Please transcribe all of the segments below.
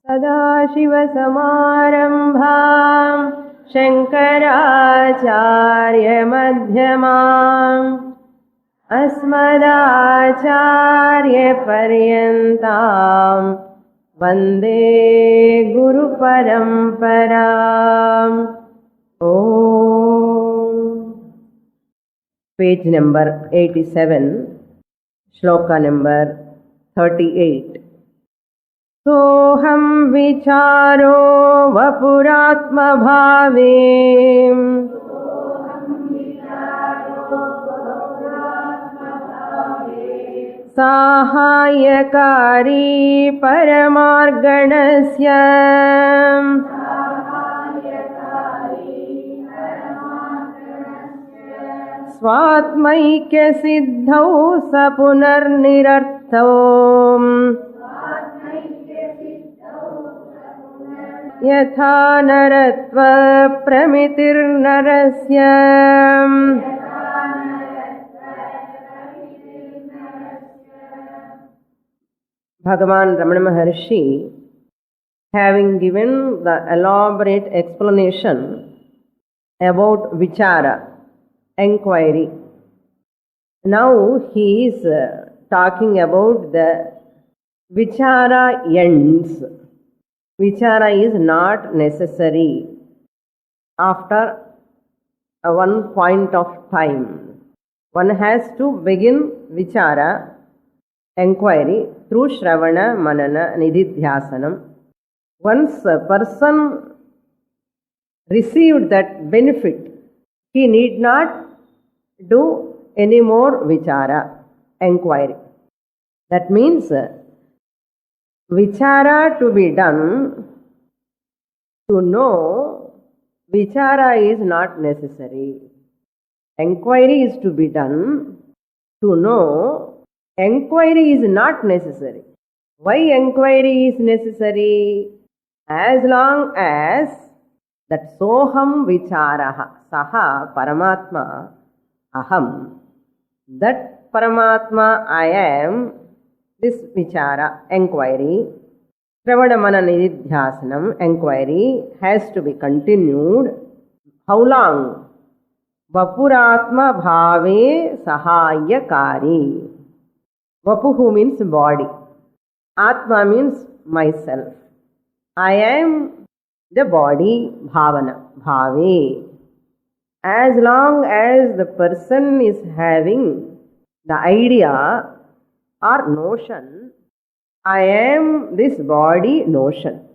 सदाशिवसमारम्भां शङ्कराचार्यमध्यमाम् अस्मदाचार्यपर्यन्तां वन्दे गुरुपरम्पराम्। Page number 87, shloka number 38. सोऽहं विचारो वपुरात्मभावे साहाय्यकारी परमार्गणस्य स्वात्मैक्यसिद्धौ स पुनर्निरर्थौ यथा नरत्व प्रमितिर्नरस्य Bhagavan Ramana Maharshi, having given the elaborate explanation about vichara, enquiry, now he is talking about the vichara ends. Vichara is not necessary after one point of time. One has to begin vichara, enquiry, through Shravana, Manana, Nididhyasanam. Once a person received that benefit, he need not do any more vichara, enquiry. That means vichara to be done, to know, vichara is not necessary. Enquiry is to be done, to know, enquiry is not necessary. Why enquiry is necessary? As long as that soham vicharaha, saha paramatma, aham, that paramatma I am, this vichara, enquiry, Shravana Manana Nididhyasanam, enquiry has to be continued. How long? Vapuratma bhave sahayyakari. Vapuhu means body. Atma means myself. I am the body, bhavana, bhave. As long as the person is having the idea or notion, I am this body notion.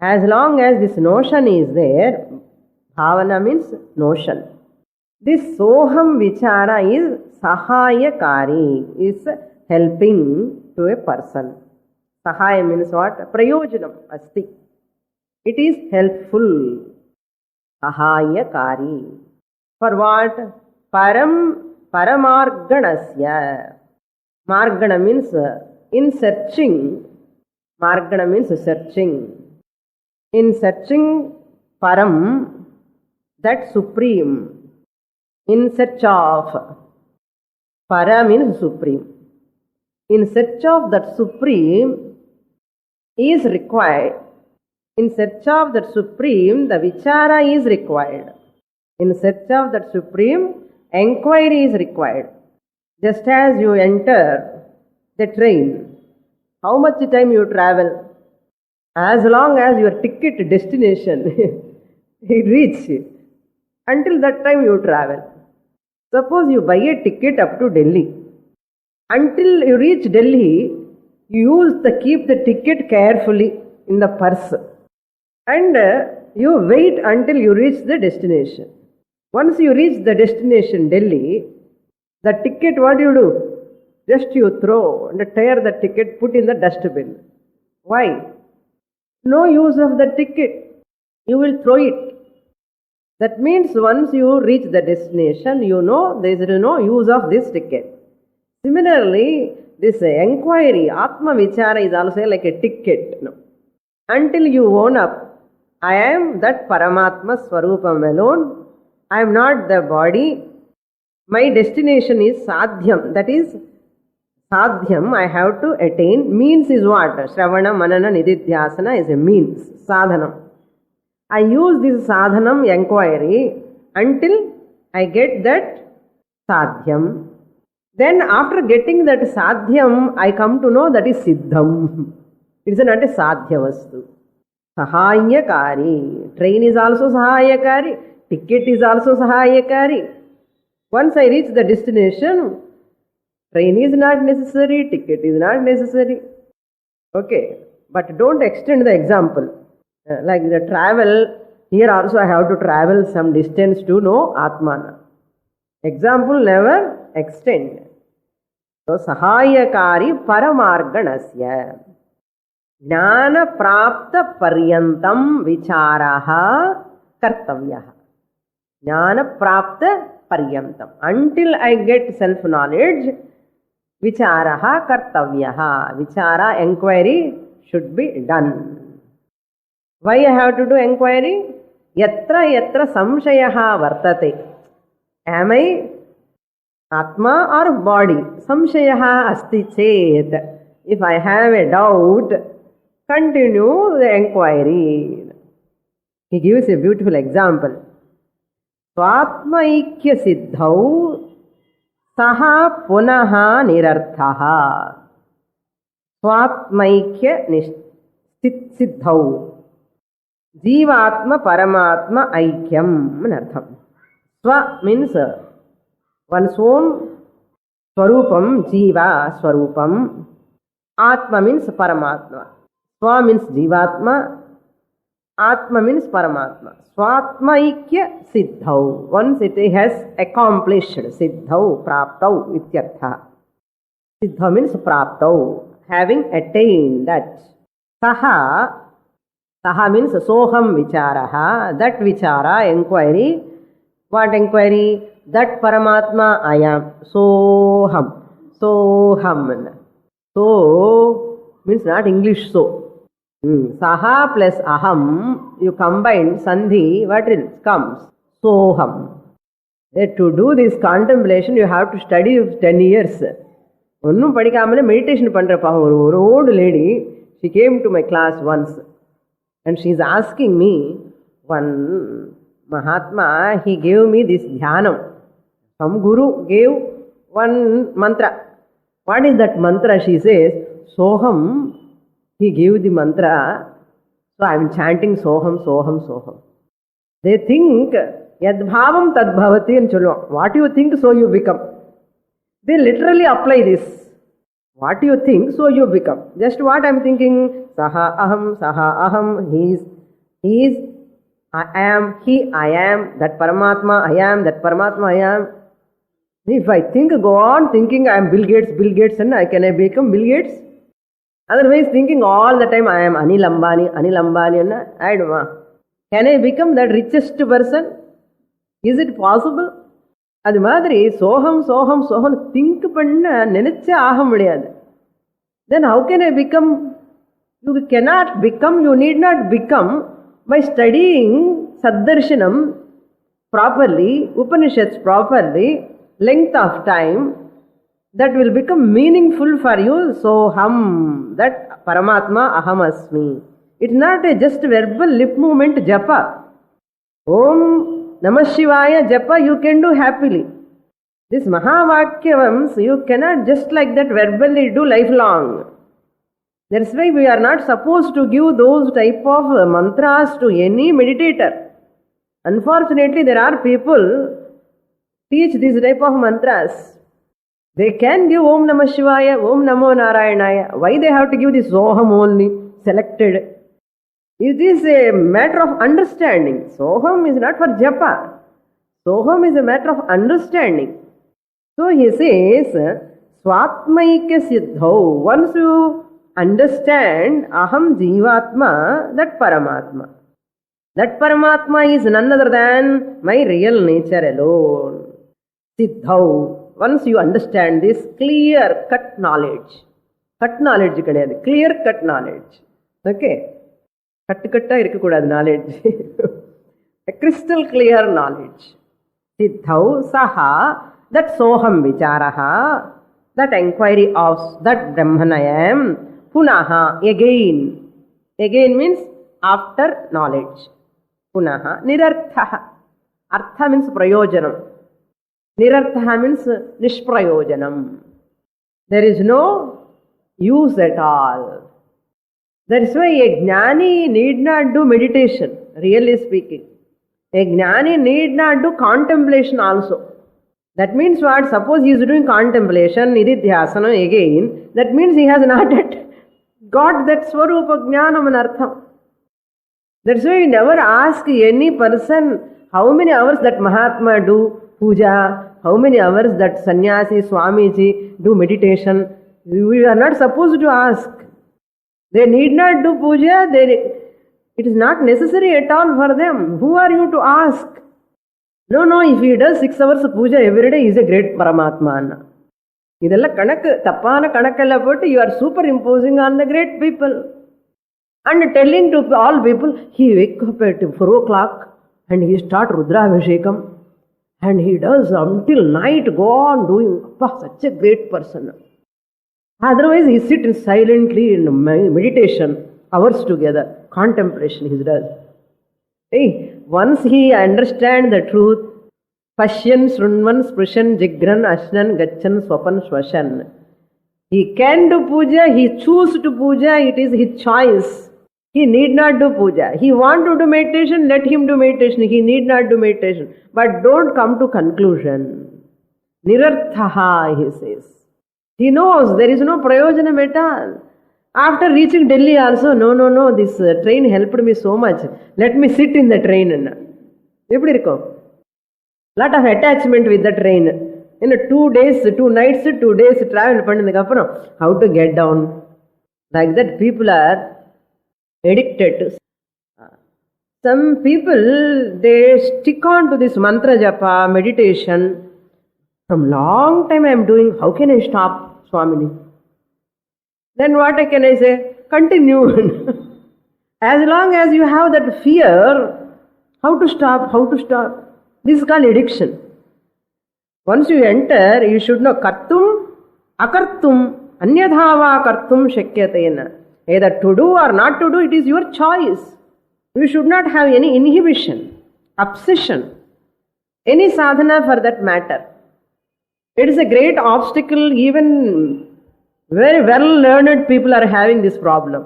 As long as this notion is there, bhavana means notion. This soham vichara is sahayakari, is helping to a person. Sahaya means what? Prayojanam asti. It is helpful. Sahayakari. For what? Paramarganasya. Margana means in searching. Margana means searching. In searching param, that supreme. In search of. Para means supreme. In search of that supreme is required. In search of that supreme, the vichara is required. In search of that supreme, enquiry is required. Just as you enter the train, how much time you travel? As long as your ticket destination it reaches, until that time you travel. Suppose you buy a ticket up to Delhi. Until you reach Delhi, you keep the ticket carefully in the purse. And you wait until you reach the destination. Once you reach the destination, Delhi, the ticket, what do? Just you throw and tear the ticket, put in the dustbin. Why? No use of the ticket. You will throw it. That means once you reach the destination, you know there is no use of this ticket. Similarly, this enquiry, Atma Vichara, is also like a ticket. No. Until you own up, I am that Paramatma Swarupam alone. I am not the body. My destination is Sadhyam, that is Sadhyam, I have to attain. Means is what? Shravana, Manana, Nididhyasana is a means, sadhanam. I use this sadhanam inquiry until I get that sadhyam. Then after getting that sadhyam, I come to know that is siddham. It is not a sadhya vastu. Sahayakari. Train is also sahayakari. Ticket is also sahayakari. Once I reach the destination, train is not necessary, ticket is not necessary. Okay, but don't extend the example. Like the travel, here also I have to travel some distance to know Atmana. Example never extend. So, sahayakari paramarganasya. Jnana prapta paryantam vicharaha kartavyaha. Jnana prapta paryantam. Until I get self-knowledge, vicharaha kartavyaha. Vichara, enquiry should be done. Why I have to do enquiry? Yatra yatra samshayaha vartate. Am I Atma or body? Samshayaha asti chet. If I have a doubt, continue the enquiry. He gives a beautiful example. Swatmaikya siddhau saha punaha nirarthaha. Swatmaikya siddhau. Jivatma Paramatma Aikyam anartham. Swa means one's own Swarupam, Jiva, Swarupam. Atma means Paramatma. Swa means Jivatma. Atma means Paramatma. Swatmaikya Siddhau. Once it has accomplished, Siddhau, Praptau, Ityartha. Siddha means Praptau, having attained that. Saha. Saha means soham vicharaha, that vichara, enquiry. What enquiry? That Paramatma I am. Soham. Soham. So means not English so. Saha plus aham, you combine sandhi, what it comes? Soham. To do this contemplation, you have to study 10 years. Onnum padikkamale meditation pandra or old lady, she came to my class once. And she is asking me, one Mahatma, he gave me this dhyanam. Some guru gave one mantra. What is that mantra? She says, Soham. He gave the mantra. So I am chanting Soham, Soham, Soham. They think, Yadbhavam Tadbhavati and Cholo. What you think, so you become. They literally apply this. What you think, so you become. Just what I am thinking, Saha aham, he is, I am, he, I am, that Paramatma, I am, that Paramatma, I am. If I think, go on thinking I am Bill Gates, and can I become Bill Gates? Otherwise, thinking all the time I am Anil Ambani, and I don't know. Can I become that richest person? Is it possible? அது மாதிரி சோகம் think பண்ண நினைச்சே ஆக முடியாது. Then how can I become? You cannot become, you need not become by studying Saddarshanam properly, Upanishads properly, length of time, that will become meaningful for you. Soham, that Paramatma aham asmi. It's not a just verbal lip movement japa. Om Namah Shivaya japa you can do happily. This Mahavakyavams you cannot just like that verbally do lifelong. That's why we are not supposed to give those type of mantras to any meditator. Unfortunately, there are people teach this type of mantras. They can give Om Namah Shivaya, Om Namo Narayanaya. Why they have to give this Soham only, selected? It is a matter of understanding. Soham is not for japa. Soham is a matter of understanding. So he says, Swatmaikya Siddhau. Once you understand Aham Jivatma, that Paramatma. That Paramatma is none other than my real nature alone. Siddhau. Once you understand this clear-cut knowledge. Cut knowledge kadayadu. Clear-cut knowledge. Okay. Kattu-katta irukkodadu knowledge. A crystal clear knowledge. Siddhau saha, that soham vicharaha, that inquiry of that Brahman I am, punaha, again. Again means after knowledge. Punaha, nirarthaha. Artha means prayojanam. Nirarthaha means nishprayojanam. There is no use at all. That's why a jnani need not do meditation, really speaking. A jnani need not do contemplation also. That means what? Suppose he is doing contemplation, nididhyasana again, that means he has not yet got that Swarupa Jnanam and Artham. That's why you never ask any person how many hours that Mahatma do puja, how many hours that Sannyasi, Swamiji do meditation. We are not supposed to ask. They need not do puja, it is not necessary at all for them. Who are you to ask? No, if he does 6 hours puja every day, he is a great Paramatma. Idella kanak, tappana kanakalla put, you are superimposing on the great people. And telling to all people, he wake up at 4 o'clock and he start Rudravishekam and he does until night, go on doing, such a great person. Otherwise, he sits silently in meditation, hours together, contemplation he does. Hey, once he understands the truth, Pashyan, Srunvan, Sprishan, Jigran, Ashnan, Gachan, Swapan, Swashan. He can do puja, he chooses to puja, it is his choice. He need not do puja. He want to do meditation, let him do meditation. He need not do meditation. But don't come to conclusion. Nirarthaha, he says. He knows there is no prayojanam at all. After reaching Delhi also, no, this train helped me so much. Let me sit in the train. Lot of attachment with the train. In 2 days, 2 nights, 2 days travel, how to get down. Like that people are addicted to. Some people, they stick on to this mantra japa, meditation. From long time I am doing, how can I stop, Swamini? Then what can I say? Continue. As long as you have that fear, how to stop? This is called addiction. Once you enter, you should know kartum, akartum, anyadhava kartum shakyatena. Either to do or not to do, it is your choice. You should not have any inhibition, obsession, any sadhana for that matter. It is a great obstacle, even very well-learned people are having this problem.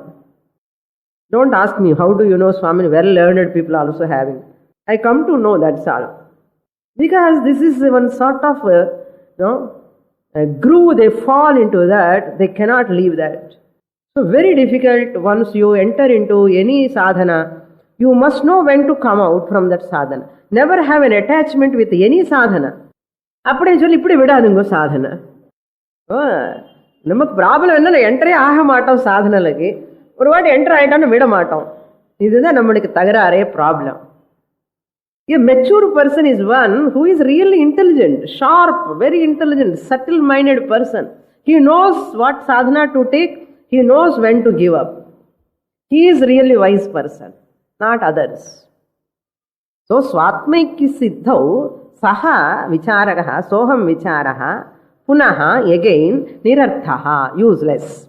Don't ask me, how do you know, Swami, well-learned people are also having. I come to know, that's all. Because this is one sort of a groove, they fall into that, they cannot leave that. So very difficult once you enter into any sadhana, you must know when to come out from that sadhana. Never have an attachment with any sadhana. Appadhe solli ippadi vidadungo sadhana. Namak problem enna enter ஆக மாட்டோம் சாதனலக்கு ஒரு வாட்டி enter ஆயிட்டோம்னு விட மாட்டோம். இதுதான் நம்மளுக்கு தகராறே problem. A mature person is one who is really intelligent, sharp, very intelligent, subtle-minded person. He knows what sadhana to take, he knows when to give up. He is really wise person, not others. So, swatmaiki siddhau saha vicharagaha, soham vicharaha, punaha, again, nirarthaha, useless.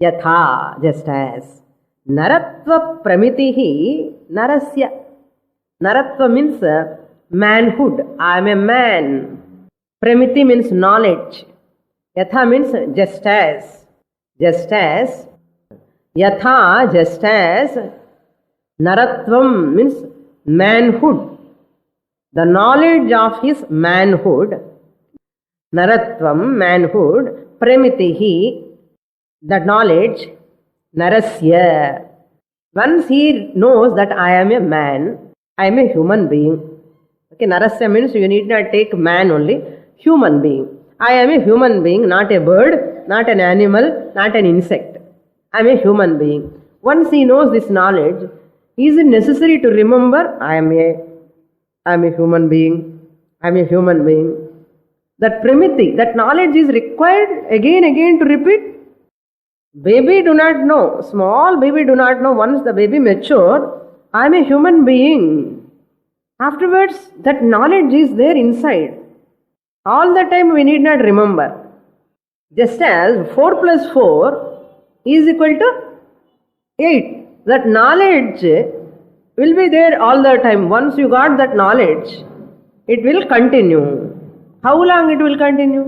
Yatha, just as. Naratva pramitihi narasya. Naratva means manhood. I am a man. Pramiti means knowledge. Yatha means just as. Just as. Yatha, just as. Naratvam means manhood. The knowledge of his manhood. Naratvam, manhood. Pramitihi, the knowledge. Narasya. Once he knows that I am a man, I am a human being. Okay, Narasya means you need not take man only, human being. I am a human being, not a bird, not an animal, not an insect. I am a human being. Once he knows this knowledge, is it necessary to remember I am a human being, I am a human being. That primiti, that knowledge is required again to repeat. Baby do not know, small baby do not know. Once the baby mature, I am a human being. Afterwards, that knowledge is there inside. All the time we need not remember. Just as 4 plus 4 is equal to 8. That knowledge will be there all the time. Once you got that knowledge, it will continue. How long it will continue?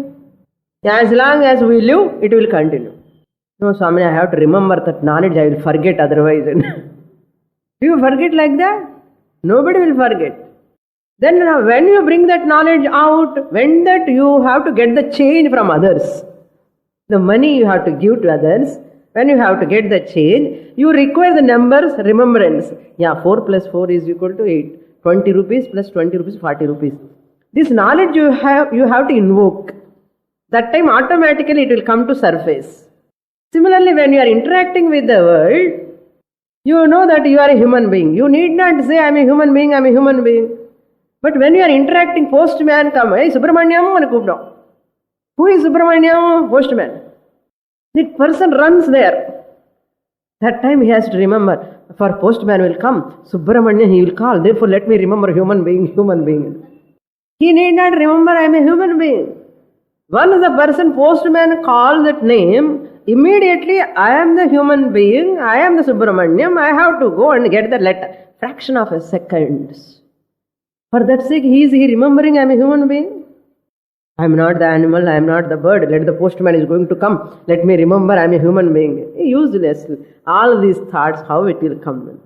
As long as we live, it will continue. No, Swami, I have to remember that knowledge, I will forget otherwise. Do you forget like that? Nobody will forget. Then when you bring that knowledge out, when that you have to get the change from others, the money you have to give to others, when you have to get the change, you require the numbers, remembrance. Yeah, 4 plus 4 is equal to 8. 20 rupees plus 20 rupees, 40 rupees. This knowledge you have to invoke. That time automatically it will come to surface. Similarly, when you are interacting with the world, you know that you are a human being. You need not say, I am a human being, I am a human being. But when you are interacting, postman come, hey, Subramanyam, who is Subramanyam? Postman. The person runs there. That time he has to remember, for postman will come, Subramanyam he will call, therefore let me remember human being. He need not remember I am a human being. Once the person postman calls that name, immediately I am the human being, I am the Subramanyam, I have to go and get the letter. Fraction of a second. For that sake, he remembering I am a human being. I am not the animal, I am not the bird. Let the postman is going to come. Let me remember I am a human being. Useless. All these thoughts, how it will come.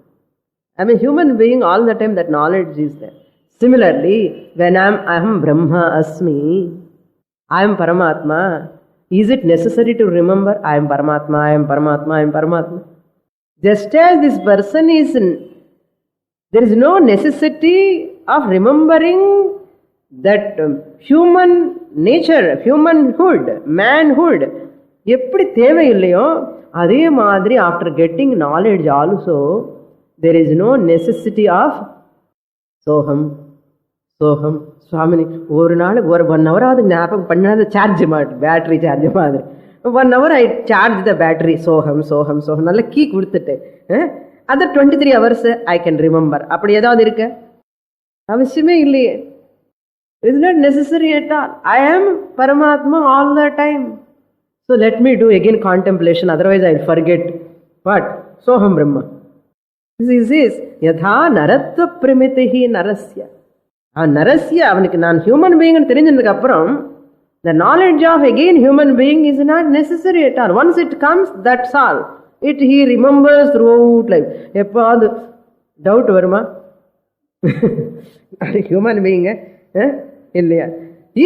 I am a human being all the time, that knowledge is there. Similarly, when I am Brahma Asmi, I am Paramatma, is it necessary to remember I am Paramatma, I am Paramatma, I am Paramatma? Just as this person is, there is no necessity of remembering that human nature, humanhood, manhood, eppadi thevai illayo, adhe madri after getting knowledge also, there is no necessity of Soham, Swamini, ஒரு நாளுக்கு ஒரு 1 hour ஆகுது ஞாபகம் பண்ணாத charge battery charge மாதிரி 1 hour I charge the battery, சோகம் நல்ல key கொடுத்துட்டு other 23 hours I can remember. அப்படி ஏதாவது இருக்கு? அவசியமே இல்லையே. It's not necessary at all. I am Paramatma all the time. So let me do again contemplation, otherwise I will forget. What? Soham Brahma. This is yatha naratva primitihi narasya. Narasya, அவனுக்கு நான் human being தெரிஞ்சதுக்கு அப்புறம் the knowledge of again human being is not necessary at all. Once it comes, that's all. He remembers throughout life. எப்போது doubt வருமா? Human being இல்லையா?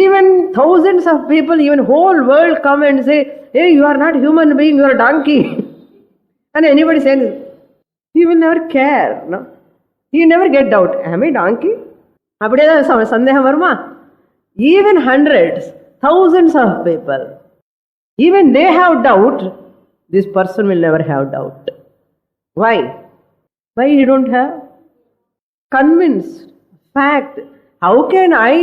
Even thousands of people, even whole world come and say, hey, you are not human being, you are a donkey. And anybody says, he will never care. No? He never get doubt. Am I donkey? அப்படியே தான் சந்தேகம் வருமா? Even hundreds, thousands of people, even they have doubt, this person will never have doubt. Why? Why you don't have? Convinced. Fact. How can I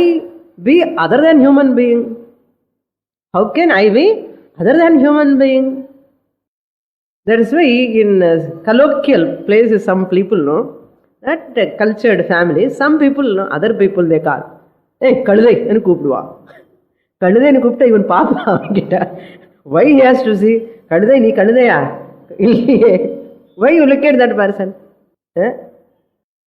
be other than human being? How can I be other than human being? That is why in colloquial places some people know, that cultured families, some people, other people they call, hey, Kadudai, enu koopduva. Kadudai enu koopta even paapa avangita. Why he has to see, Kadudai, nee Kadudaiya? Illiye. Why you look at that person?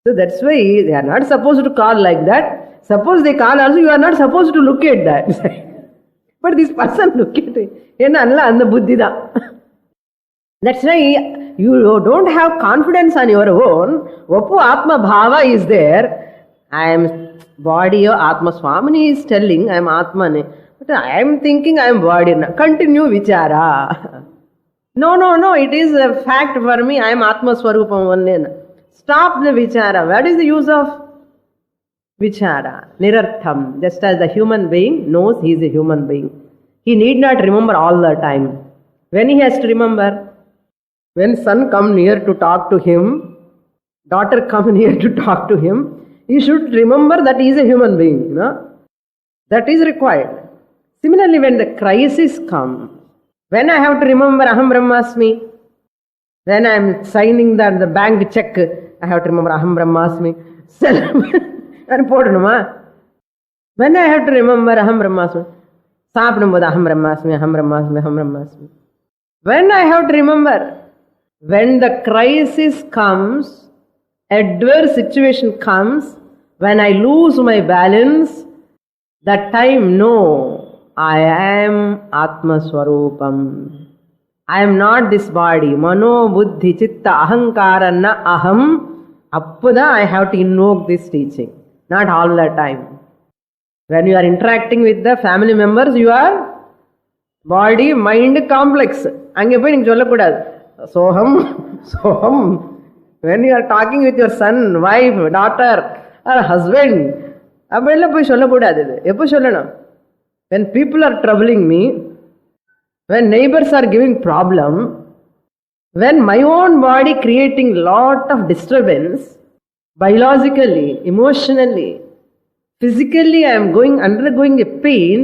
So that's why they are not supposed to call like that. Suppose they call also, you are not supposed to look at that. But this person look at it. Enna alla andha buddhi da. That's why you don't have confidence on your own. Vappu Atma Bhava is there. I am body of Atma. Swamini is telling I am Atman. But I am thinking I am body. Continue vichara. No. It is a fact for me. I am Atma Swarupam only. Stop the vichara. What is the use of vichara? Nirartham. Just as the human being knows he is a human being. He need not remember all the time. When he has to remember? When son come near to talk to him, daughter come near to talk to him, he should remember that he is a human being. No? That is required. Similarly, when the crisis comes, when I have to remember Aham Brahmasmi, when I am signing the bank check, I have to remember Aham Brahmasmi. When I have to remember Aham Brahmasmi, சாப்பிடும்போது அகம் பிரம்மாஸ்மி, அகம் பிரம்மாஸ்மி, அகம் பிரம்மாஸ்மி. When I have to remember, when the crisis comes, adverse situation comes, when I lose my balance, that time, no, I am Atma Swarupam. I am not this body. Mano, buddhi, chitta, ahankara, na aham. Appuda I have to invoke this teaching. Not all the time. When you are interacting with the family members, you are body, mind complex. அங்கே போய் நீங்கள் சொல்லக்கூடாது சோகம் சோகம். when you are talking with your son, wife, daughter or husband, அப்படிலாம் போய் சொல்லக்கூடாது. இது எப்போ சொல்லணும்? when people are troubling me, when neighbors are giving problem, when my own body creating lot of disturbance, biologically, emotionally, physically I am undergoing a pain.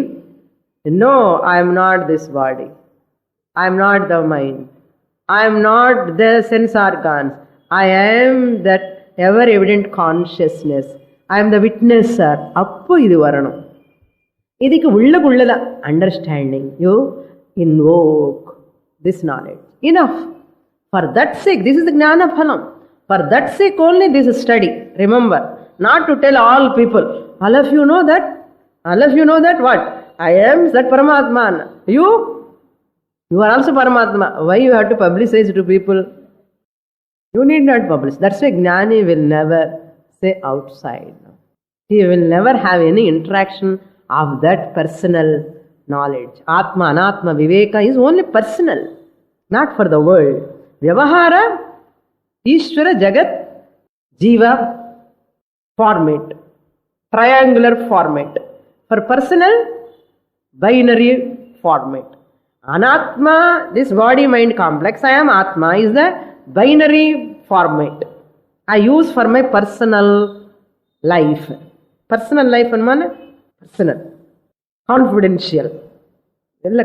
No, I am not this body. I am not the mind. I am not the sense organs. I am that ever evident consciousness. I am the witnesser. அப்போ இது வரணும். இதுக்கு உள்ளக்குள்ளத understanding. You invoke this knowledge. Enough. For that sake, this is the Jnana Phalam. For that sake only this study. Remember, not to tell all people. All of you know that? All of you know that what? I am that Paramatma. You are also Paramatma. Why you have to publicize to people? You need not publish. That's why Jnani will never say outside. He will never have any interaction of that personal knowledge. Atma, Anatma, Viveka is only personal, not for the world. Vyavahara, Ishvara, Jagat, Jiva, format, triangular format. For personal, binary format. Anatma, this body-mind complex, I am Atma, is the binary format. I use for my personal life. Personal life and personal. Confidential.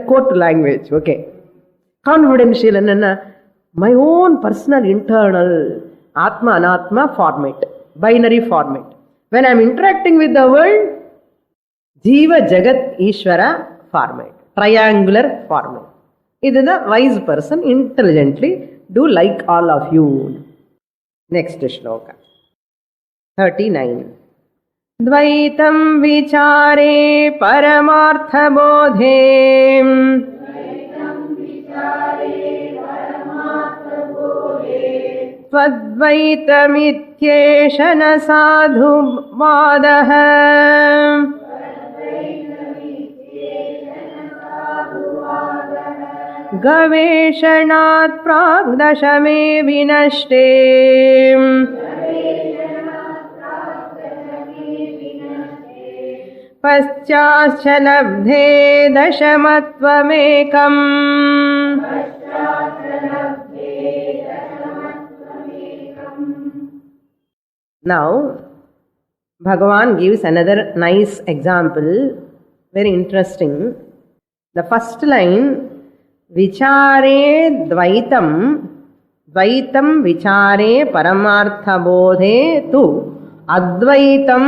Quote language, okay. Confidential and my own personal internal Atma, Anatma format. Binary format. When I am interacting with the world, Jiva, Jagat, Ishvara format. Triangular format. This is the wise person intelligently do like all of you. Next shloka. 39. Dvaitam vichare paramartha bodhe Tadvaitamityesha na sadhu vadaha Gaveshanat pragdashame vinashte Paschascha labdhe dashamattvamekam. Now, Bhagavan gives another nice example, very interesting. The first line, Vichare Dvaitam, Dvaitam Vichare Paramartha Bodhe Tu Advaitam.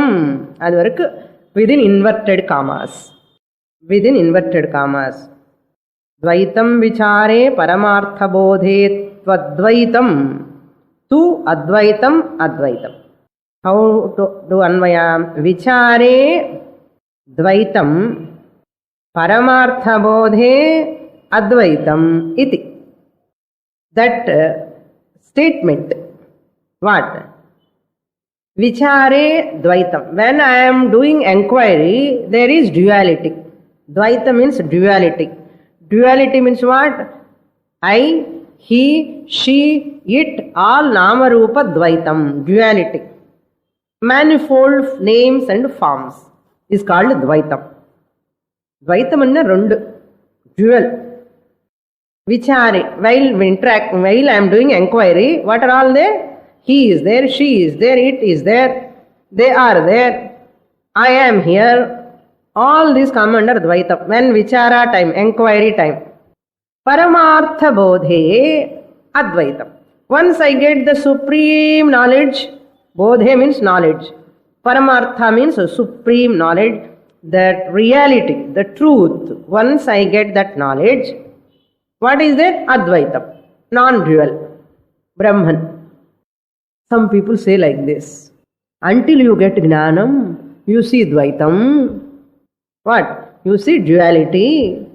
அது வரைக்கும் within inverted commas. Within inverted commas. Dvaitam Vichare Paramartha Bodhe Tvadvaitam Tu Advaitam Advaitam. How to do Anvaya? Vichare Dvaitam Paramartha Bodhe Advaitam iti. That statement, what? Vichare Dvaitam. When I am doing enquiry, there is duality. Dvaita means duality. Duality means what? I, he, she, it, all Nama Rupa Dvaitam. Duality. Manifold names and forms is called Dvaitam. Dvaitam is rendu. Dual. Vichare. While I am doing enquiry, what are all there? He is there, she is there, it is there, they are there, I am here. All these come under Dvaitam. When Vichara time, enquiry time. Paramartha Bodhe Advaitam. Once I get the supreme knowledge, Bodhe means knowledge. Paramartha means supreme knowledge. that reality, the truth, once I get that knowledge, what is that? Advaitam, non-dual, Brahman. Some people say like this, until you get Jnanam, you see Dvaitam. What? You see duality.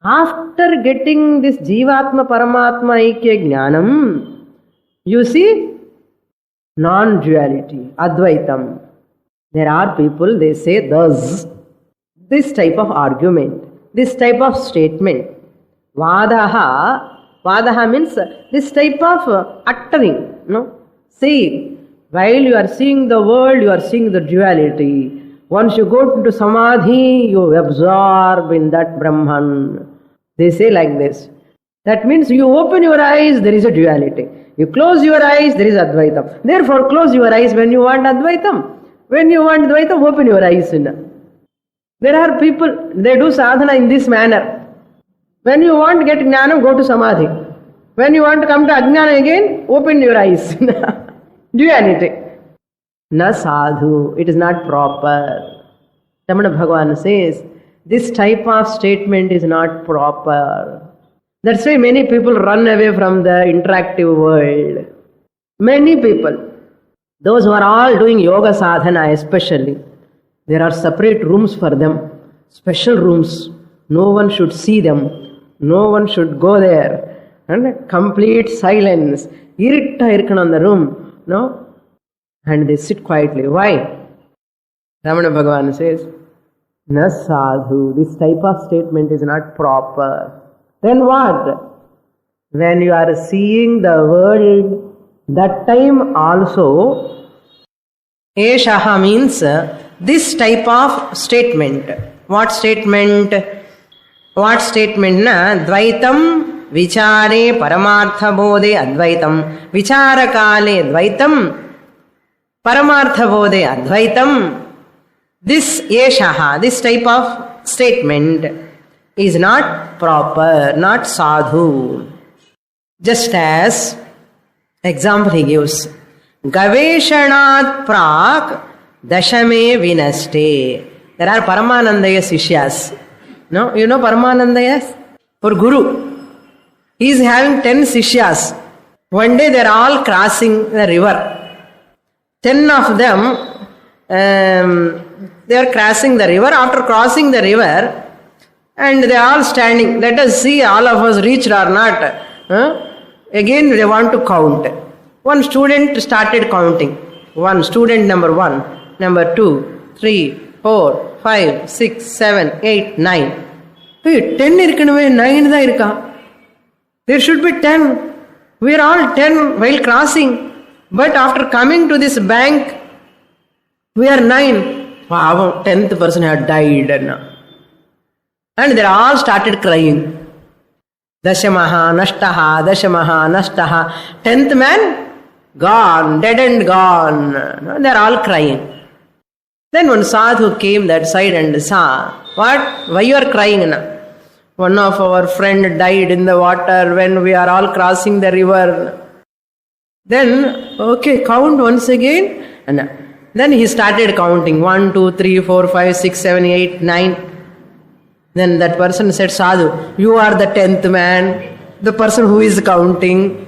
After getting this Jivatma Paramatma Aikya Jnanam, you see non-duality, Advaitam. There are people, they say thus, this type of argument, this type of statement, Vadaha means this type of uttering, no? See, while you are seeing the world, you are seeing the duality. Once you go into Samadhi, you absorb in that Brahman. They say like this. That means you open your eyes, there is a duality. You close your eyes, there is Advaitam. Therefore, close your eyes when you want Advaitam. When you want Dvaitam, open your eyes. There are people, they do sadhana in this manner. When you want to get Jnanam, go to Samadhi. When you want to come to Ajnana again, open your eyes. Duality. Na sadhu, it is not proper. Ramana Bhagavan says, this type of statement is not proper. That's why many people run away from the interactive world. Many people. Those who are all doing yoga sadhana especially, there are separate rooms for them, special rooms. No one should see them. No one should go there. And complete silence. Iritta irukana in the room. No? And they sit quietly. Why? Ramana Bhagavan says, Na sadhu. This type of statement is not proper. Then what? When you are seeing the world, that time also, Eshaha means this type of statement. What statement? What statement? Na Dvaitam Vichare Paramartha Bodhe Advaitam Vichara Kale Dvaitam Paramartha Bodhe Advaitam. This Eshaha, this type of statement is not proper, not sadhu. Just as example he gives, Gaveshanat Prak Dashame Vinaste. There are Paramanandaya Sishyas. No, you know Paramanandayas? For Guru. He is having 10 Sishyas. One day they are all crossing the river. 10 of them, they are crossing the river. After crossing the river, and they are all standing. Let us see all of us reached or not. Again they want to count. One student started counting. One student number 1, number 2, 3, 4, 5, 6, 7, 8, 9. Hey, 10 irukkanume 9 da irukka. There should be 10. We are all 10 while crossing. But after coming to this bank, we are 9. Wow, 10th person had died. And they all started crying. Dashamaha, Nashtaha, Dashamaha, Nashtaha. 10th man, gone, dead and gone. They are all crying. Then one sadhu came that side and saw, what? Why you are crying? One of our friend died in the water when we are all crossing the river. Then, okay, count once again. And then he started counting. 1, 2, 3, 4, 5, 6, 7, 8, 9. Then that person said, Sadhu, you are the 10th man. The person who is counting.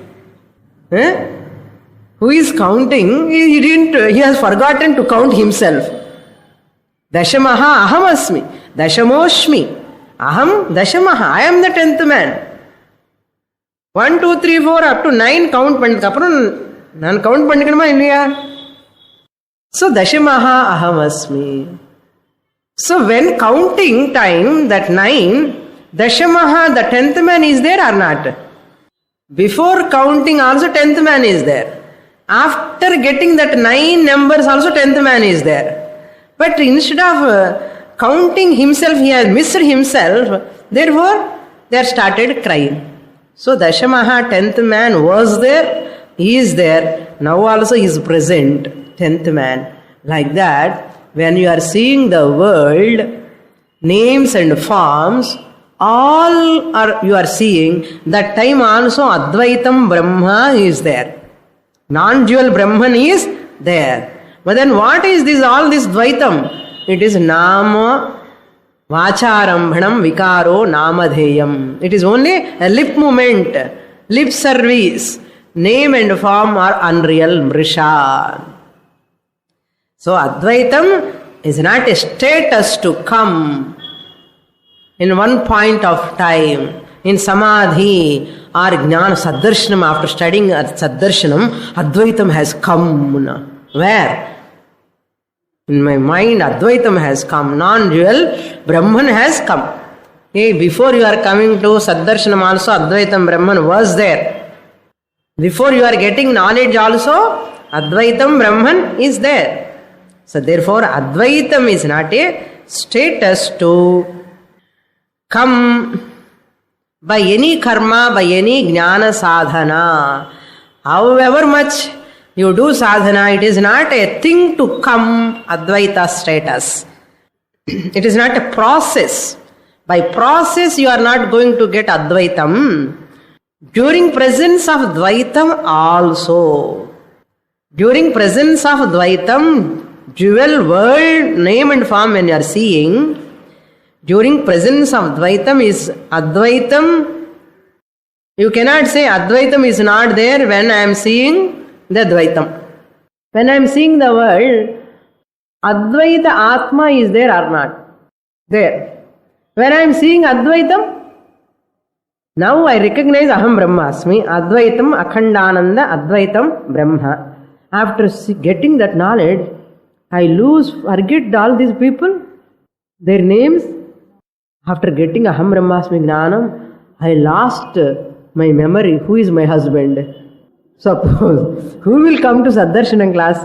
Who is counting? He has forgotten to count himself. Dashamaha aham asmi. Dashamoshmi. Aham Dashamaha. I am the 10th man. 1, 2, 3, 4 up to 9 count pannikappuram nan count pannikanuma illaya. So Dashamaha aham asmi. So when counting time, that 9, Dashamaha, the 10th man is there or not? Before counting also 10th man is there. After getting that 9 numbers also 10th man is there. But instead of counting himself, he has missed himself. Therefore, they started crying. So Dashamaha, 10th man was there, he is there. Now also he is present, 10th man. Like that, when you are seeing the world, names and forms, all are you are seeing, that time also Advaitam Brahma is there. Non-dual Brahman is there. But then what is this, all this Dvaitam? it is nama vacharambhanam vikaro namadheyam. It is only a lip movement, lip service. Name and form are unreal, mrisha. So Advaitam is not a status to come in one point of time. In Samadhi or Jnana Saddarshanam, after studying Saddarshanam, Advaitam has come. Where? In my mind, Advaitam has come. Non-dual, Brahman has come. Hey, before you are coming to Saddarshanam also, Advaitam Brahman was there. Before you are getting knowledge also, Advaitam Brahman is there. So therefore, Advaitam is not a status to come by any karma, by any jnana sadhana. However much you do sadhana, it is not a thing to come Advaita status. It is not a process. By process you are not going to get Advaitam. During presence of Dvaitam also. During presence of Dvaitam, dual world, name and form when you are seeing, during presence of Dvaitam is Advaitam. You cannot say Advaitam is not there when I am seeing the Dvaitam. When I am seeing the world, Advaita Atma is there or not? There. When I am seeing Advaitam, now I recognize Aham Brahmasmi, Advaitam, Akhandananda, Advaitam, Brahma. After getting that knowledge, I forget all these people, their names. After getting Aham Brahmasmi Jnanam, I lost my memory. Who is my husband? Suppose, who will come to Saddarshanam class?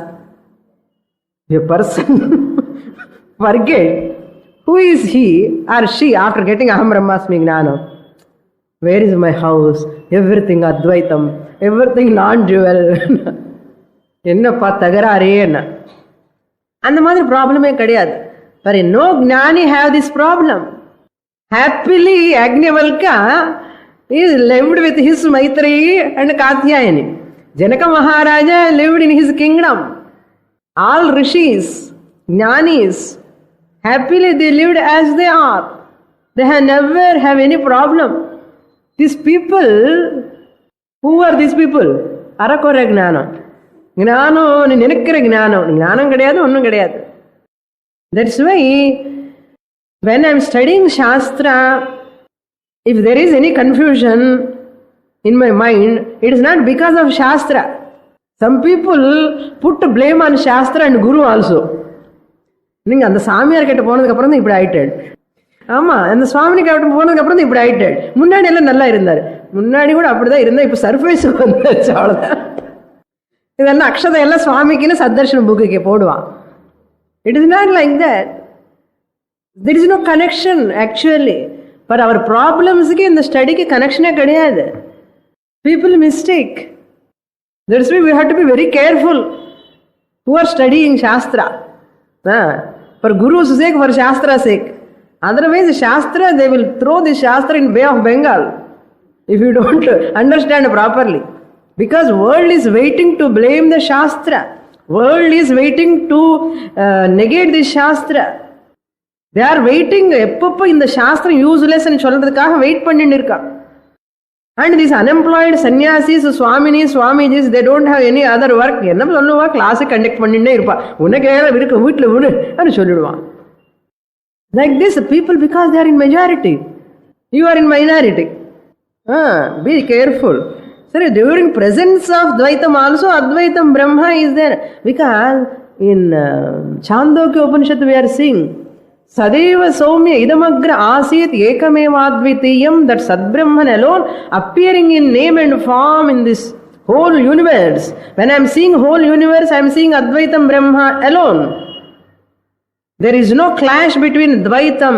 A person forget who is he or she after getting Aham Brahmasmi Jnanam. Where is my house? Everything Advaitam, everything non-dual. Ennappa tagarare. And the mother problem is kadiyad. But no Gnani have this problem. Happily, Agnivalka is lived with his Maitreyi and Katyayani. Janaka Maharaja lived in his kingdom. All rishis, Jnanis, happily they lived as they are. They have never have any problem. These people, who are these people? Arakora Gnana. Gnano, Ninakara Gnano. Gnanam kadiyadu, onnum kadiyadu. That's why when I am studying Shastra, if there is any confusion in my mind, it is not because of Shastra. Some people put blame on Shastra and Guru also. நீங்கள் அந்த சாமியார் கிட்ட போனதுக்கு அப்புறம் தான் இப்படி ஆயிட்டாரு. ஆமா, அந்த சுவாமி கிட்ட போனதுக்கு அப்புறம் தான் இப்படி ஆயிட்டாரு. முன்னாடி எல்லாம் நல்லா இருந்தாரு. முன்னாடி கூட அப்படிதான் இருந்தா, இப்ப சர்ஃபேஸ் வந்துச்சு அவ்வளவுதான். இதெல்லாம் அக்ஷதை எல்லாம் சுவாமிக்குன்னு சத்தர்ஷன புக்கு போடுவான். It is not like that. There is no connection actually. For our problems இந்த ஸ்டடிக்கு கனெக்ஷனே கிடையாது. People mistake. That's why we have to be very careful who are studying Shastra. For Guru's sake, for Shastra's sake. Otherwise, Shastra, they will throw the Shastra in Bay of Bengal if you don't understand properly. Because world is waiting to blame the Shastra. World is waiting to negate the Shastra. They are waiting, எப்பப்போ இந்த சாஸ்திரம் useless சொல்றதுக்காக wait பண்ணிட்டு இருக்கா. And these unemployed sannyasis, swaminis, swamijis, they don't have any other work. என்ன சொல்லுவா, class conduct பண்ணிட்டே இருப்பா. உனக்கு இருக்க வீட்டில் விடு அப்படின்னு சொல்லிடுவான். Like this, people, because they are in majority, you are in minority. Be careful. Sorry, during presence of Dvaitam also, Advaitam Brahma is there. Because in Chandogya Upanishad we are seeing Sadeva Soumya Idamagra Asit Ekamevadvitiyam, that Sadbrahman alone appearing in name and form in this whole universe. When I am seeing whole universe, I am seeing Advaitam Brahma alone. There is no clash between Dvaitam.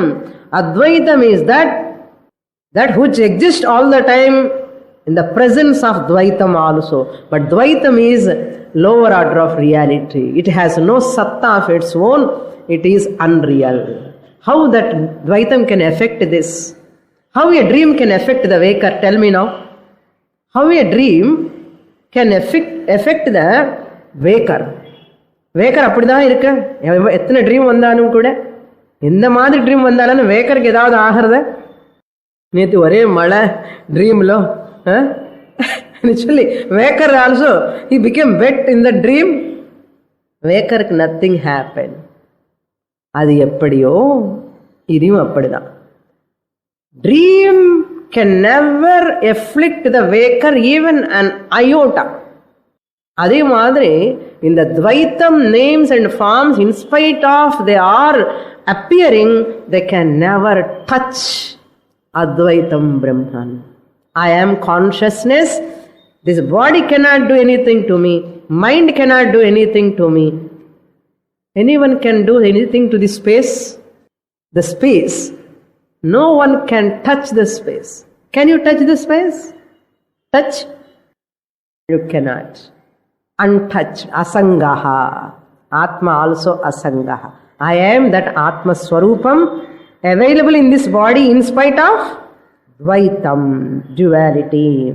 Advaitam is that which exists all the time in the presence of Dvaitam also. But Dvaitam is lower order of reality. It has no satta of its own. It is unreal. How that Dvaitam can affect this? How a dream can affect the waker? Tell me now. How a dream can affect the waker? Walker அப்படிதான் இருக்கு. எத்தனை dream வந்தாலும் கூட, எந்த மாதிரி dream வந்தாலும் வேக்கருக்கு ஏதாவது ஆகிறத. நேற்று ஒரே மழை ட்ரீம்ல சொல்லி waker also he became wet in the dream. வேக்கருக்கு நத்திங் ஹேப்பன். அது எப்படியோ இதையும் அப்படிதான். Dream can never afflict the waker even an iota. அதே மாதிரி இந்த துவைத்தம் names and forms in spite of they are appearing, they can never touch Advaitam Brahman. I am consciousness. This body cannot do anything to me. Mind cannot do anything to me. Anyone can do anything to the space? The space. No one can touch the space. Can you touch the space? Touch? You cannot. Untouched. Asangaha. Atma also asangaha. I am that Atma Swarupam, available in this body in spite of Dvaitam, duality.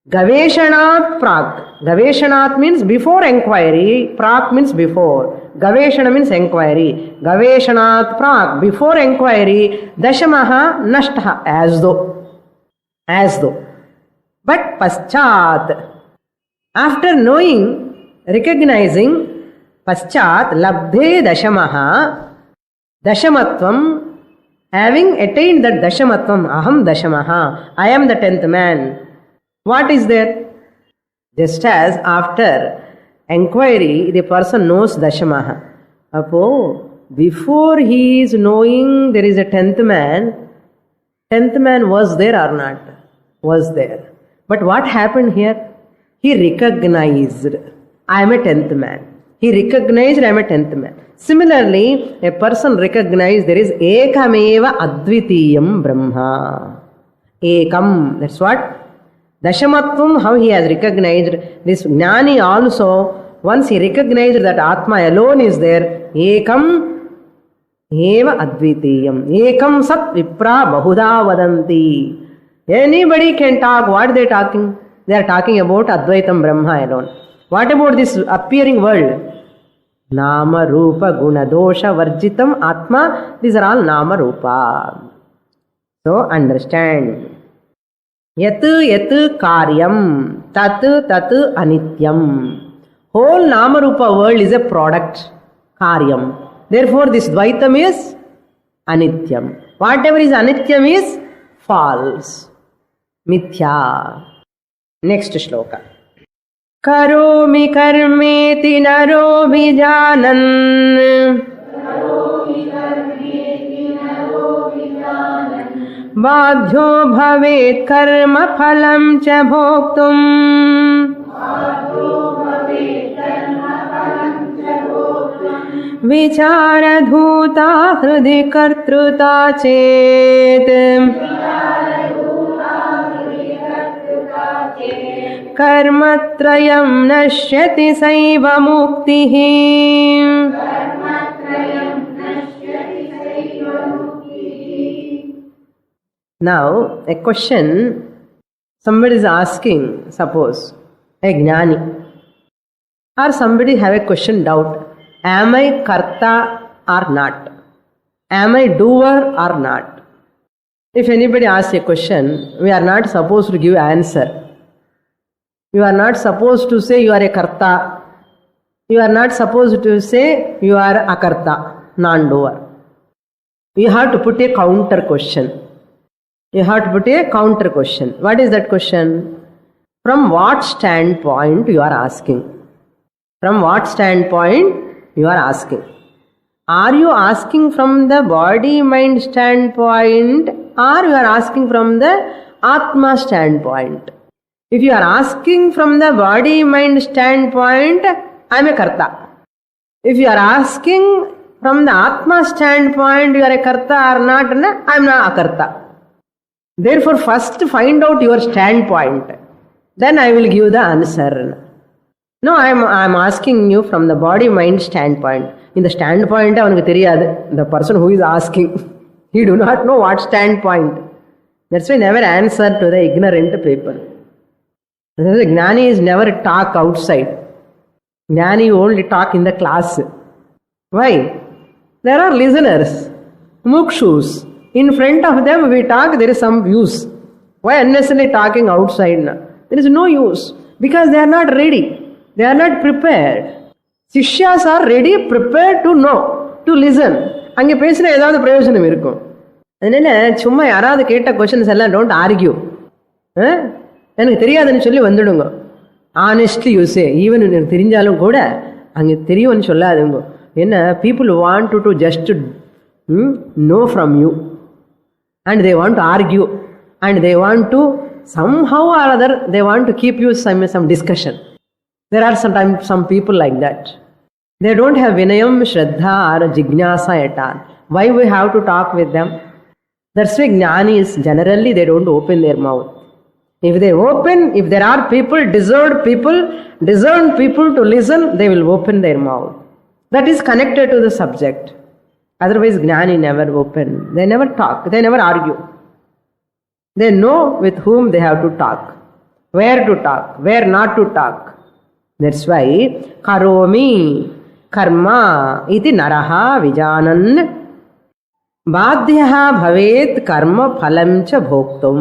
Gaveshanat prak. Gaveshanat means before inquiry. Prak means before. Gaveshana means inquiry. Gaveshanat prak, before inquiry. Dashamaha nashtaha, as though. As though. But paschat, after knowing, recognizing, paschat labdhe dashamaha, dashamatvam, having attained that dashamatvam, aham dashamaha, I am the 10th man. What is there? Just as after inquiry, the person knows dashamaha. Apo, before he is knowing there is a 10th man was there or not? Was there. But what happened here? He recognized, I am a 10th man. He recognized, I am a 10th man. Similarly, a person recognized there is ekameva advitiyam brahma. Ekam, that's what? Dashamatvam, how he has recognized. This Jnani also, once he recognized that Atma alone is there, ekam eva advitiyam. Ekam sat vipra bahuda vadanti. Anybody can talk. What they are talking? They are talking about Advaitam Brahma alone. What about this appearing world? Nama Rupa Guna Dosha Varjitam Atma. These are all Nama Rupa. So understand. Yatu yatu karyam, tatu tatu anityam. Whole Nama Rupa world is a product, karyam. Therefore this Dvaitam is anityam. Whatever is anityam is false, mithya. Next shloka. Karomi karmeti naro vijanan, बाध्यो भवेत् कर्म फलं च भोक्तुम् विचारधूता हृदि कर्तृता चेत् कर्मत्रयं नश्यति सैव मुक्तिः. Now, a question somebody is asking, suppose, a jnani, or somebody have a question, doubt, am I karta or not? Am I doer or not? If anybody asks a question, we are not supposed to give answer. You are not supposed to say you are a karta. You are not supposed to say you are a karta, non-doer. You have to put a counter question. You have to put a counter question. What is that question? From what standpoint you are asking? From what standpoint you are asking? Are you asking from the body-mind standpoint or you are asking from the Atma standpoint? If you are asking from the body-mind standpoint, I am a karta. If you are asking from the Atma standpoint, you are a karta or not, I am not a karta. Therefore, first find out your standpoint. Then I will give the answer. No, I am asking you from the body-mind standpoint. In the standpoint, the person who is asking, he do not know what standpoint. That's why never answer to the ignorant people. The Jnani is never talk outside. Jnani only talk in the class. Why? There are listeners, mukshus. In front of them we talk, there is some use. Why unnecessarily talking outside? There is no use. Because they are not ready. They are not prepared. Sishyas are ready, prepared to know, to listen. அங்கே பேசினா ஏதாவது பிரயோஜனம் இருக்கும். அதனால சும்மா யாராவது கேட்ட questions எல்லாம் டோன்ட் ஆர்கியூ. எனக்கு தெரியாதுன்னு சொல்லி வந்துடுங்க. ஆனெஸ்ட்லி யூஸே ஈவன் எனக்கு தெரிஞ்சாலும் கூட அங்கே தெரியும்னு சொல்லாதுங்க. என்ன people want to just know from you and they want to argue and they want to somehow or other they want to keep you some discussion. There are sometimes some people like that. They don't have vinayam, shraddha or jignasa at all. Why we have to talk with them? That's why jnanis generally they don't open their mouth. If they open, if there are people, discerned people to listen, they will open their mouth. That is connected to the subject. Otherwise jnani never open. They never talk. They never argue. They know with whom they have to talk, where to talk, where not to talk. That's why karomi karma iti naraha vijanan badhyaha bhavet karma phalam cha bhoktum.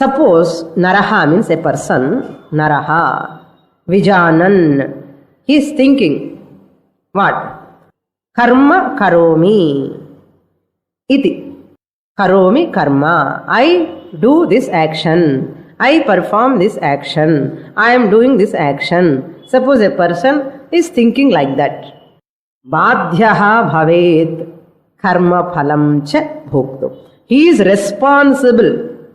Suppose naraha means a person, naraha, vijanan, he is thinking what? Karma karomi iti. Karomi karma. I do this action. I perform this action. I am doing this action. Suppose a person is thinking like that. Badhyaha bhavet karma phalam cha bhoktu. He is responsible.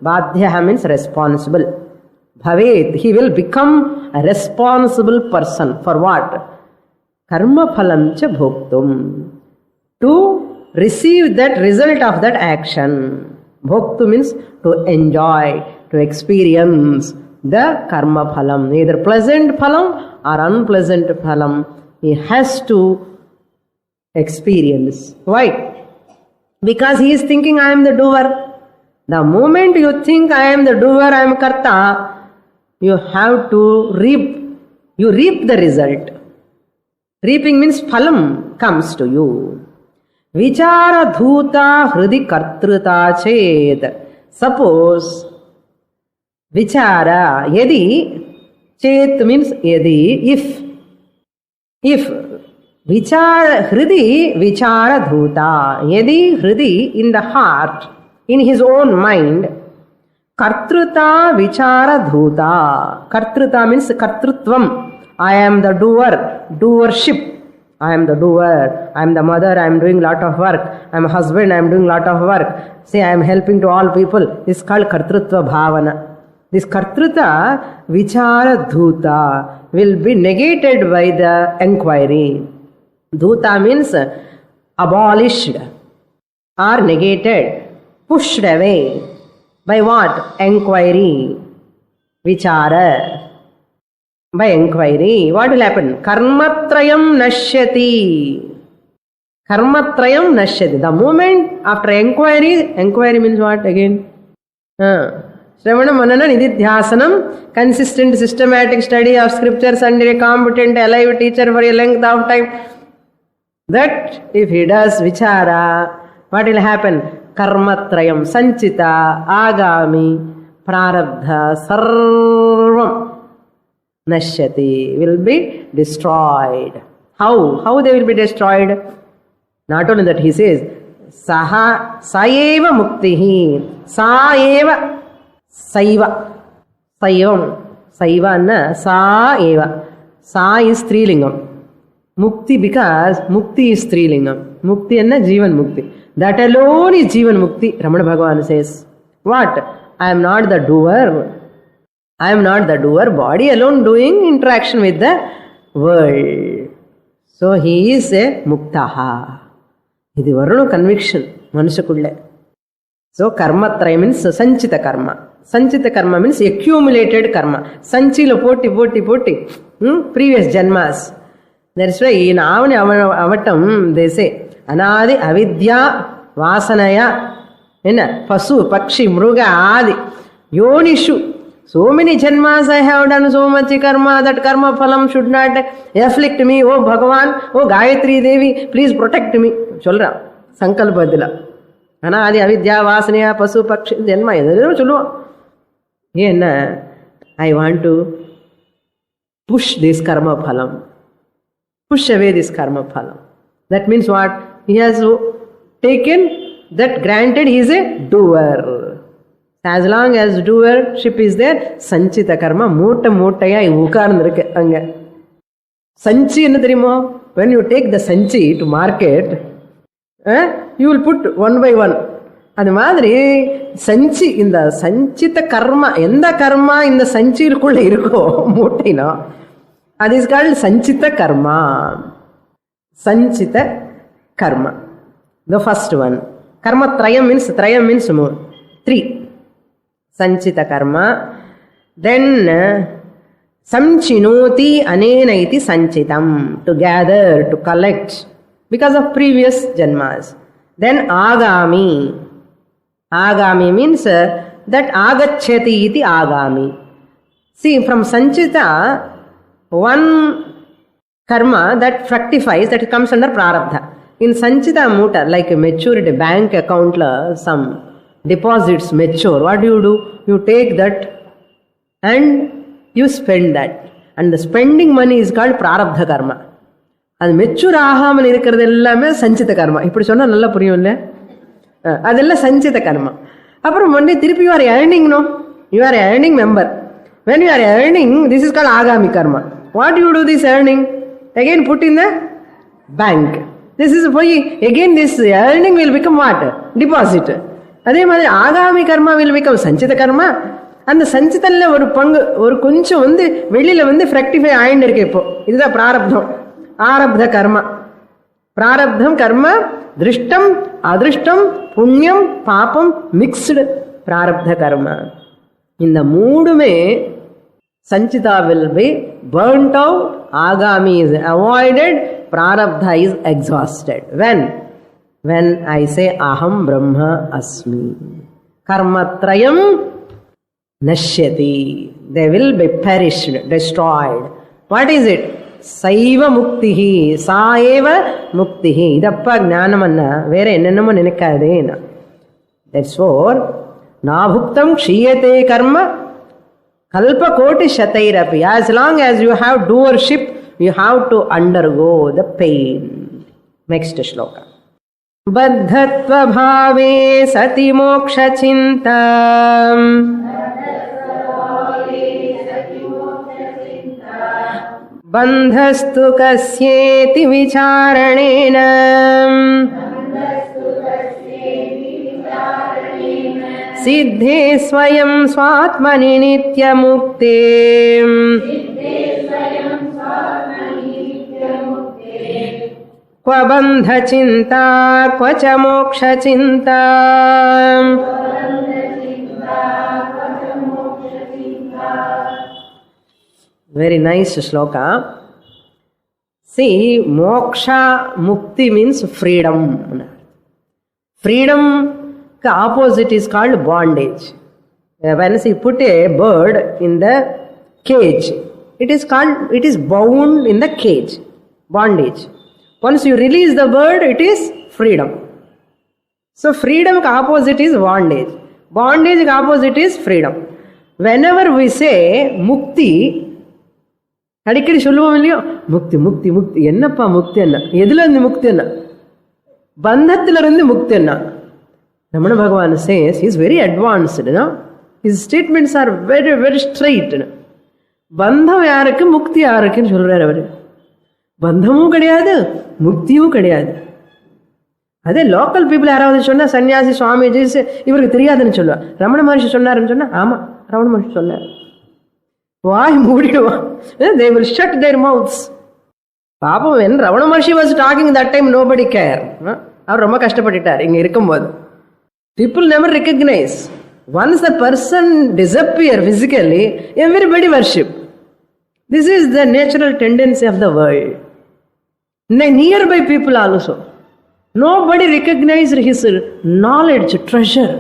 Badhyaha means responsible. Bhavet. He will become a responsible person. For what? Karma phalam cha bhoktum. To receive that result of that action. Bhoktu means to enjoy, to experience the karma phalam. Either pleasant phalam or unpleasant phalam. He has to experience. Why? Because he is thinking I am the doer. The moment you think I am the doer, I am karta, you have to reap. You reap the result. Reaping means phalam comes to you. Vichara dhuta hridi kartruta ched. Suppose vichara yadi, chet means yadi, if vichara hridi vichara dhuta, yadi hridi in the heart, in his own mind, kartruta vichara dhuta. Kartruta means kartrutvam. I am the doer, doership. I am the doer, I am the mother, I am doing lot of work, I am a husband, I am doing lot of work. See, I am helping to all people. This is called kartrutva bhavana. This kartruta, vichara dhuta, will be negated by the enquiry. Dhuta means abolished or negated, pushed away. By what? Enquiry. Vichara. By inquiry, what will happen? Karmatrayam nashyati. Karmatrayam nashyati. The moment after inquiry means what again? Shravana Manana Nididhyasanam, consistent systematic study of scriptures under a competent alive teacher for a length of time. That if he does vichara, what will happen? Karmatrayam, sanchita, agami, prarabdha, sarvam. Nashyati will be destroyed. How they will be destroyed? Not only that, he says, saeva muktihi, saeva, saiva anna, saeva. Sa is Strilingam. Mukti, because Mukti is Strilingam. Mukti anna Jivan Mukti. That alone is Jivan Mukti. Ramana Bhagavan says, what? I am not the doer. I am not the doer, body alone doing interaction with the world. So he is a muktaha. This is a conviction. So karma traya means sanchita karma. Sanchita karma means accumulated karma. Sanchila poti. Previous janmas. That's why in Avani Avatam they say Anadi avidya vasanaya pasu pakshi mruga adi yonishu So many janmas I have done so much karma, that karma phalam should not afflict me. Oh Bhagavan, oh Gayatri Devi, please protect me. சொல்றான் சங்கல்பத்தில். ஆனால் அது அவித்யா வாசனையா பசு பக்ஷி ஜென்மா எதுவும் சொல்லுவோம். ஏன்னா I want to push this karma phalam, push away this karma phalam. That means what? He has taken that granted he is a doer. As long as doership is there, sanchita karma மூட்டை மூட்டையா உட்கார்ந்துருக்கு அங்க. சஞ்சி என்ன தெரியுமோ? When you take the sanchi to market, you will put one by one. அது மாதிரி சஞ்சி, இந்த சஞ்சித கர்மா, எந்த கர்மா இந்த சஞ்சிக்குள்ள இருக்கோ மூட்டைனா அது இஸ் கால்ட் சஞ்சித கர்மா. சஞ்சித கர்மா, the first one. Karma trayam means more, 3. Sanchita karma. Then samchinoti anena iti sanchitam, to gather, to collect because of previous janmas. Then agami. Agami means that agacchati iti agami. See, from sanchita, one karma that fructifies, that comes under prarabdha. In sanchita muta, like a matured bank account, some deposits mature. What do? You take that and you spend that. And the spending money is called prarabdha karma. அது mature ஆகாமல் இருக்கிறது எல்லாமே சஞ்சித கர்மா. இப்படி சொன்னால் நல்லா புரியும் இல்லை? அதெல்லாம் சஞ்சித கர்மா. அப்புறம் ஒன்றே திருப்பி you are earning. No, you are earning member. When you are earning, this is called agami karma. What you do this earning? Again put in the bank. This is போய் again this earning will become what? Deposit. அதே மாதிரி ஆகாமி கர்மா will become சஞ்சித கர்மா. அந்த சஞ்சிதல்ல ஒரு பங்கு, ஒரு கொஞ்சம் வெளியில ஃப்ரெக்டிஃபை ஆயின்னு இருக்கு. இப்போ இதுதான் பிராரப்தம், ஆரப்த கர்மா. பிராரப்தம் கர்மா, திருஷ்டம் அதிருஷ்டம், புண்ணியம் பாபம் மிக்ஸ்டு பிராரப்த கர்மா. இந்த மூணுமே Sanchita will be burnt out, agami is avoided, prarabdha is exhausted. When I say aham brahma asmi, karmatrayam nashyati, they will be perished, destroyed. What is it? Saiva muktihi, saeva muktihi. Idappa gnanamanna vera ennennamo nenikkaadena. Therefore nabhuktam kshiyate karma kalpa koti shatairapi. As long as you have doership, you have to undergo the pain. Next shloka. Baddhatva bhave sati moksha chinta, bandhastu kasyeti vicharanena, siddhe swayam swatmani nityamukte, क्व बंध चिंता क्व च मोक्ष चिंता. Very nice shloka. See, moksha mukti means freedom. Freedom ka opposite is called bondage. When you put a bird in the cage, it is bound in the cage, bondage. Once you release the bird, it is freedom. So freedom ka opposite is bondage. Bondage ka opposite is freedom. Whenever we say mukti, அடிக்கடி சொல்லுவோம் இல்லையோ, முக்தி முக்தி முக்தி. என்னப்பா முக்தி என்ன? எதுல இருந்து முக்தி என்ன? பந்தத்திலிருந்து முக்தி என்ன? ரமண பகவான் says he is very advanced, no? His statements are very very straight. பந்தம் யாருக்கு, முக்தி யாருக்குன்னு சொல்றாரு அவரு. பந்தமும் கிடையாது, முக்தியும் கிடையாது. அதே லோக்கல் பீப்புள் யாராவது சொன்னா, சன்னியாசி சுவாமிஜி இவருக்கு தெரியாதுன்னு சொல்லுவார். ரமண மகர்ஷி சொன்னாருன்னு சொன்னா, ஆமா ரமண மகர்ஷி சொன்னார். வாய் மூடிடுவான். They will shut their mouths. பாப்போம், when Ramana maharshi was talking that time nobody care. அவர் ரொம்ப கஷ்டப்பட்டுட்டார் இங்க இருக்கும்போது. People never recognize. Once the person disappear physically, everybody worship. This is the natural tendency of the world. Nearby people also, nobody recognized his knowledge, treasure.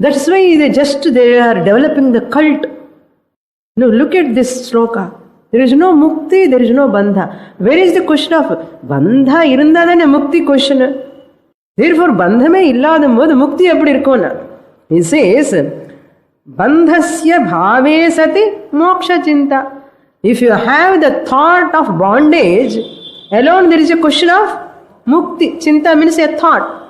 That's why they are developing the cult No, look at this sloka. There is no mukti, there is no bandha. Where is the question of bandha irundadane mukti question? Therefore, bandhame illadambodhu mukti eppadi irukona? He says, bandhasya bhave sati moksha chinta. If you have the thought of bondage, alone there is a question of mukti. Chinta means a thought.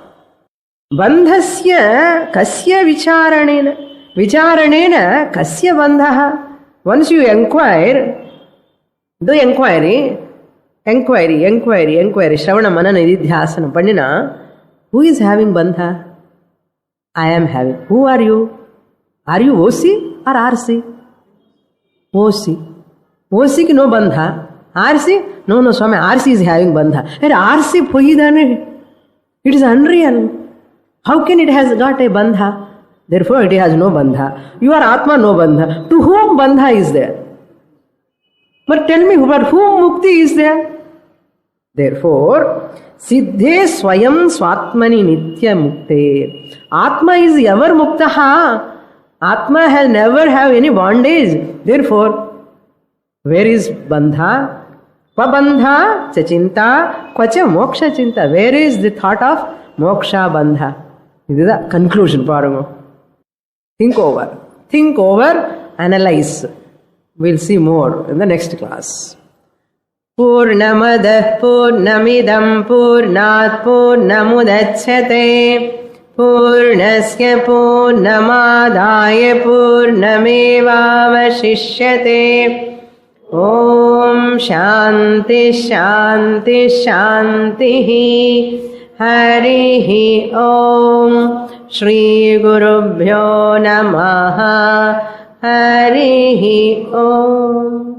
Bandhasya kasya vicharanena. Vicharanena kasya bandhaha. Once you inquire, do inquiry, Shravana Manana Nididhyasana Pandina, who is having bandha? I am having. Who are you? Are you OC or RC? OC. OC ki no bandha. RC? No, Swami, RC is having bandha. And RC poidane. It is unreal. How can it has got a bandha? Therefore, it has no bandha. You are Atma, no bandha. To whom bandha is there? But tell me, for whom mukti is there? Therefore, Siddhe Swayam Swatmani Nitya Mukte. Atma is ever muktaha. Atma has never have any bondage. Therefore, where is bandha? Pabandha chachinta kwacha moksha chinta. Where is the thought of moksha bandha? This is the conclusion. Think over, analyze. We'll see more in the next class. Purnamadah Purnamidam Purnat Purnamudachyate Purnasya Purnamadaya Purnamevavashishyate. Om Shanti Shanti Shanti. Harihi Om. Shri Gurubhyo Namaha. Harihi Om.